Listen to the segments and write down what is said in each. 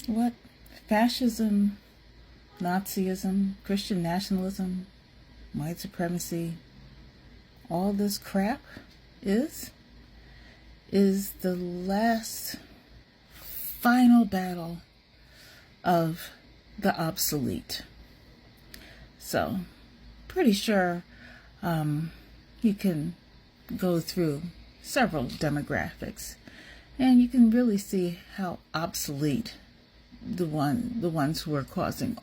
what fascism, Nazism, Christian nationalism, white supremacy, all this crap is the last final battle of the obsolete. So, pretty sure you can go through several demographics, and you can really see how obsolete the ones who are causing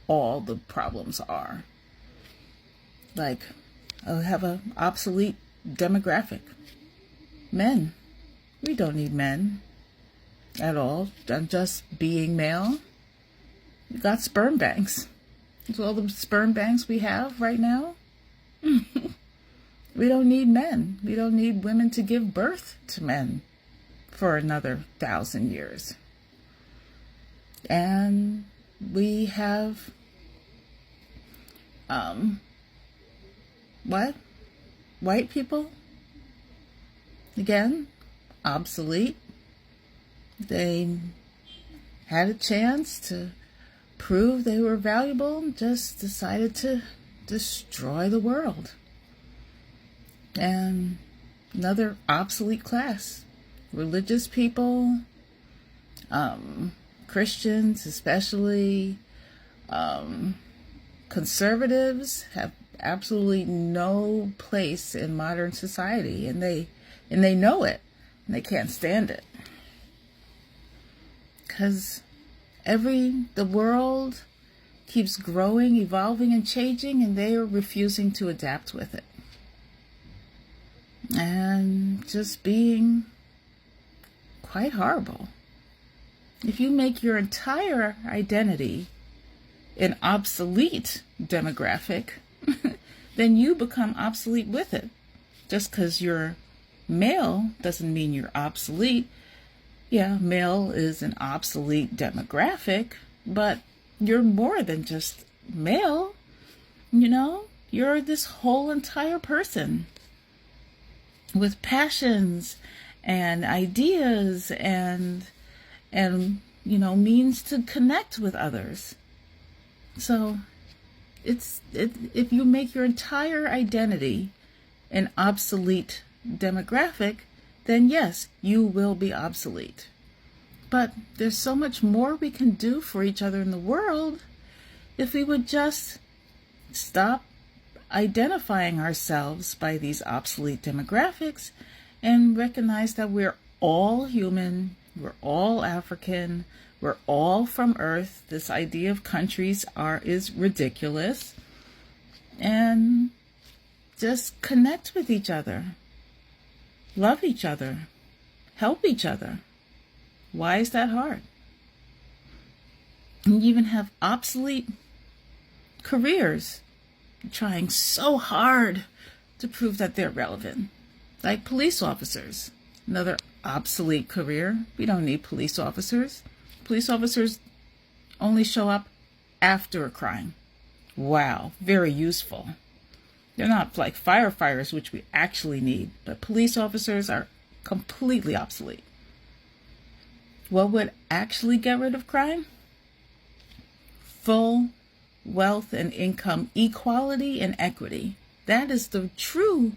all the problems are. Like, I have an obsolete demographic. Men. We don't need men at all. Just being male. We got sperm banks. With all the sperm banks we have right now, we don't need men. We don't need women to give birth to men for another 1,000 years. And we have, white people, again, obsolete. They had a chance to prove they were valuable and just decided to destroy the world. And another obsolete class, religious people, Christians especially, conservatives have absolutely no place in modern society, and they know it, and they can't stand it, because the world keeps growing, evolving, and changing, and they are refusing to adapt with it, and just being quite horrible. If you make your entire identity an obsolete demographic, then you become obsolete with it. Just because you're male doesn't mean you're obsolete. Yeah, male is an obsolete demographic, but you're more than just male. You're this whole entire person with passions and ideas and means to connect with others. So if you make your entire identity an obsolete demographic, then yes, you will be obsolete. But there's so much more we can do for each other in the world if we would just stop identifying ourselves by these obsolete demographics and recognize that we're all human, we're all African, we're all from Earth. This idea of countries is ridiculous. And just connect with each other. Love each other. Help each other. Why is that hard? And you even have obsolete careers trying so hard to prove that they're relevant. Like police officers. Another obsolete career. We don't need police officers. Police officers only show up after a crime. Wow, very useful. They're not like firefighters, which we actually need, but police officers are completely obsolete. What would actually get rid of crime? Full wealth and income equality and equity. That is the true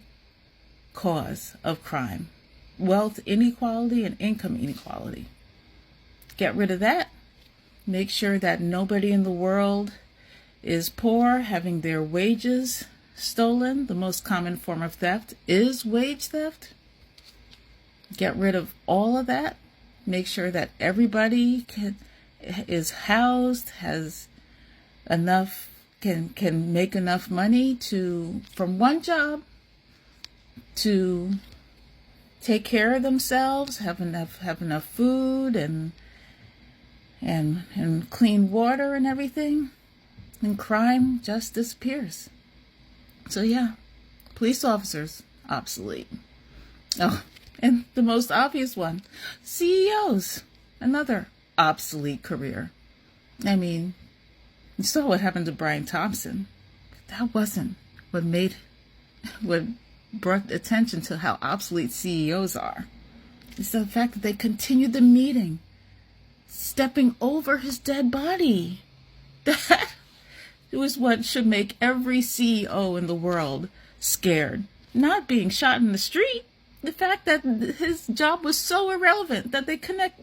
cause of crime. Wealth inequality and income inequality. Get rid of that. Make sure that nobody in the world is poor, having their wages stolen. The most common form of theft is wage theft. Get rid of all of that. Make sure that everybody is housed, has enough, can make enough money from one job to take care of themselves, have enough food and clean water and everything, and crime just disappears. So yeah, police officers, obsolete. Oh, and the most obvious one, CEOs, another obsolete career. I mean, you saw what happened to Brian Thompson. That wasn't what brought attention to how obsolete CEOs are. It's the fact that they continued the meeting stepping over his dead body. That was what should make every CEO in the world scared. Not being shot in the street. The fact that his job was so irrelevant that they kept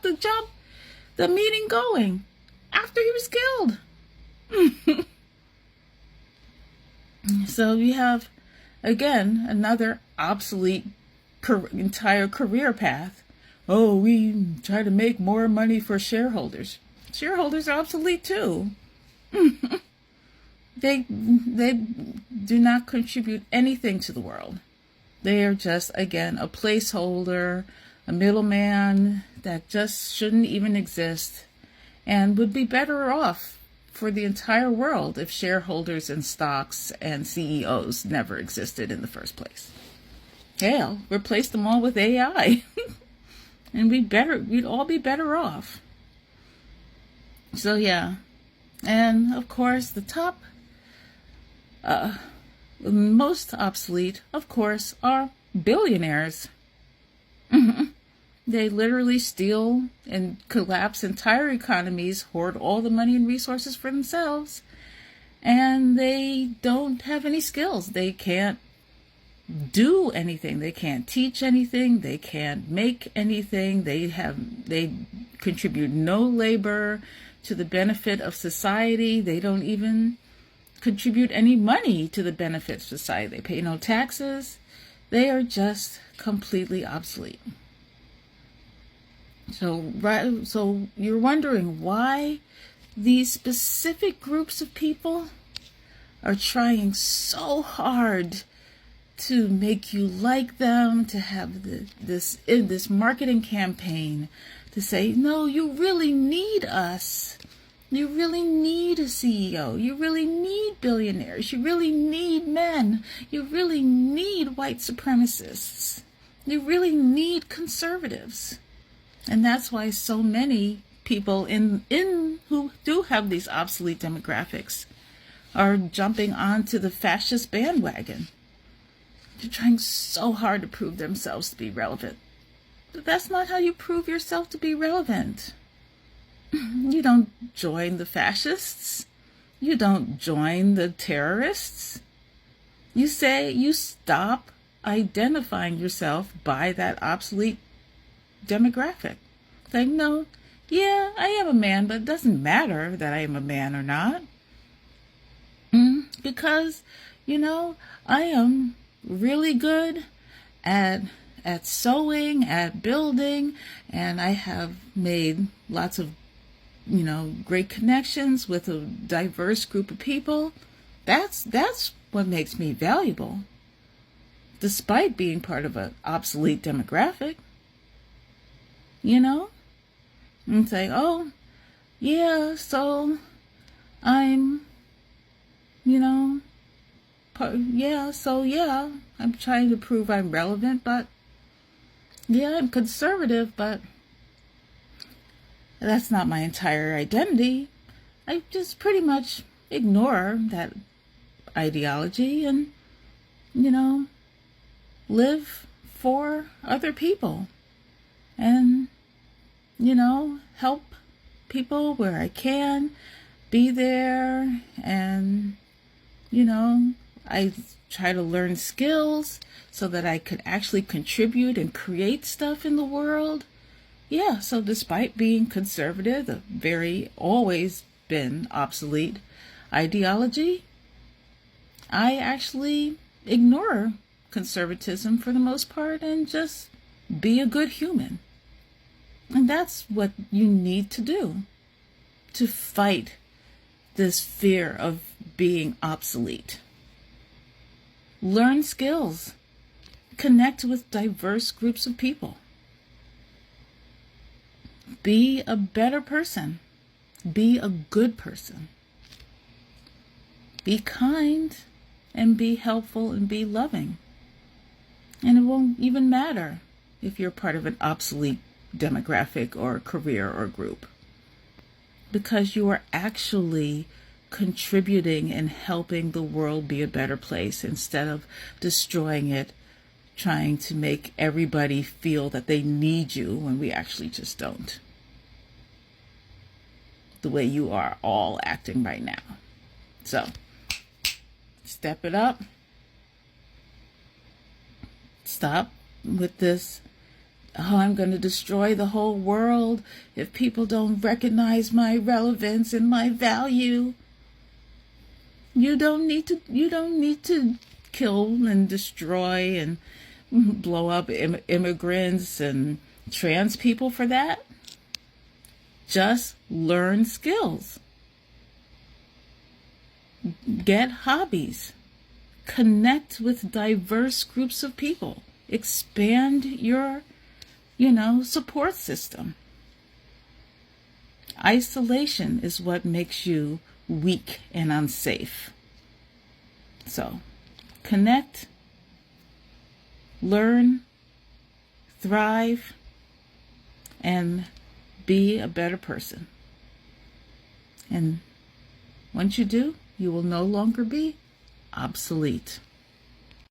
the meeting going after he was killed. So we have, again, another obsolete entire career path. Oh, we try to make more money for shareholders. Shareholders are obsolete too. They do not contribute anything to the world. They are just, again, a placeholder, a middleman that just shouldn't even exist, and would be better off for the entire world if shareholders and stocks and CEOs never existed in the first place. Hell, replace them all with AI, and we'd all be better off. So yeah, and of course the top, most obsolete, of course, are billionaires. They literally steal and collapse entire economies, hoard all the money and resources for themselves, and they don't have any skills. They can't do anything. They can't teach anything. They can't make anything. They contribute no labor to the benefit of society. They don't even contribute any money to the benefit of society. They pay no taxes. They are just completely obsolete. So you're wondering why these specific groups of people are trying so hard to make you like them, to have this marketing campaign to say, no, you really need us. You really need a CEO. You really need billionaires. You really need men. You really need white supremacists. You really need conservatives. And that's why so many people in who do have these obsolete demographics are jumping onto the fascist bandwagon. They're trying so hard to prove themselves to be relevant. But that's not how you prove yourself to be relevant. You don't join the fascists. You don't join the terrorists. You stop identifying yourself by that obsolete demographic. Like, no, yeah, I am a man, but it doesn't matter that I am a man or not. Because, I am really good at sewing, at building, and I have made lots of, great connections with a diverse group of people. That's what makes me valuable, despite being part of an obsolete demographic. And say, oh, yeah, so I'm, I'm trying to prove I'm relevant, but yeah, I'm conservative, but that's not my entire identity. I just pretty much ignore that ideology and, live for other people and, help people where I can, be there, and, I try to learn skills so that I could actually contribute and create stuff in the world. Yeah, so despite being conservative, the very always been obsolete ideology, I actually ignore conservatism for the most part and just be a good human. And that's what you need to do to fight this fear of being obsolete. Learn skills. Connect with diverse groups of people. Be a better person. Be a good person. Be kind and be helpful and be loving. And it won't even matter if you're part of an obsolete demographic or career or group, because you are actually contributing and helping the world be a better place instead of destroying it, trying to make everybody feel that they need you when we actually just don't. the way you are all acting right now. So, step it up. Stop with this, oh, I'm going to destroy the whole world if people don't recognize my relevance and my value. You don't need to kill and destroy and blow up immigrants and trans people for that. Just learn skills. Get hobbies. Connect with diverse groups of people. Expand your, support system. Isolation is what makes you weak and unsafe. So, connect, learn, thrive, and be a better person. And once you do, you will no longer be obsolete.